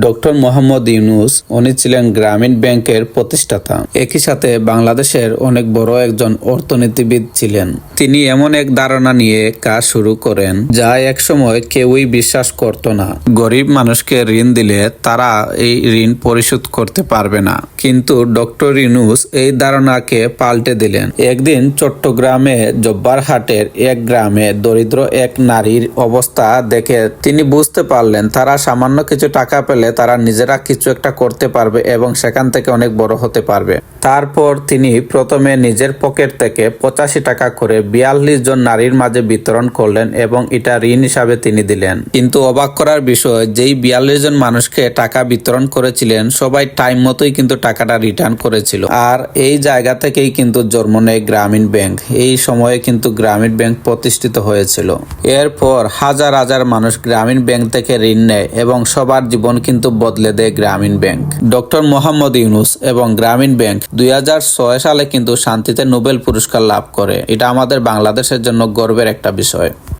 Doctor Mohammad Yunus উনি ছিলেন গ্রামীণ ব্যাংকের প্রতিষ্ঠাতা। একই সাথে বাংলাদেশের অনেক বড় একজন অর্থনীতিবিদ ছিলেন। তিনি এমন এক ধারণা নিয়ে কাজ শুরু করেন যা একসময় কেউই বিশ্বাস করত না। গরিব মানুষকে ঋণ দিলে তারা এই ঋণ পরিশোধ করতে পারবে না, কিন্তু ডক্টর ইউনূস এই ধারণাকে পাল্টে দিলেন। একদিন চট্টগ্রামে জব্বারহাটের এক গ্রামে দরিদ্র এক নারীর অবস্থা দেখে তিনি বুঝতে পারলেন তারা সামান্য কিছু টাকা পেলে তারা নিজেরা কিছু একটা করতে পারবে এবং সেখান থেকে অনেক বড় হতে পারবে। তারপর তিনি প্রথমে নিজের পকেট থেকে 85 টাকা করে 42 জন নারীর মাঝে বিতরণ করলেন এবং এটা ঋণ হিসাবে তিনি দিলেন। কিন্তু অবাক করার বিষয়, যেই 42 জন মানুষকে টাকা বিতরণ করেছিলেন সবাই টাইম মতোই কিন্তু টাকাটা রিটার্ন করেছিল। আর এই জায়গা থেকেই কিন্তু জন্ম নেয় গ্রামীণ ব্যাংক। এই সময়ে কিন্তু গ্রামীণ ব্যাংক প্রতিষ্ঠিত হয়েছিল। এরপর হাজার হাজার মানুষ গ্রামীণ ব্যাংক থেকে ঋণ নেয় এবং সবার জীবন কিন্তু বদলে দেয় গ্রামীণ ব্যাংক। ডক্টর মোহাম্মদ ইউনূস এবং গ্রামীণ ব্যাংক 2006 সালে কিন্তু শান্তিতে নোবেল পুরস্কার লাভ করে। এটা আমাদের বাংলাদেশের জন্য গর্বের একটা বিষয়।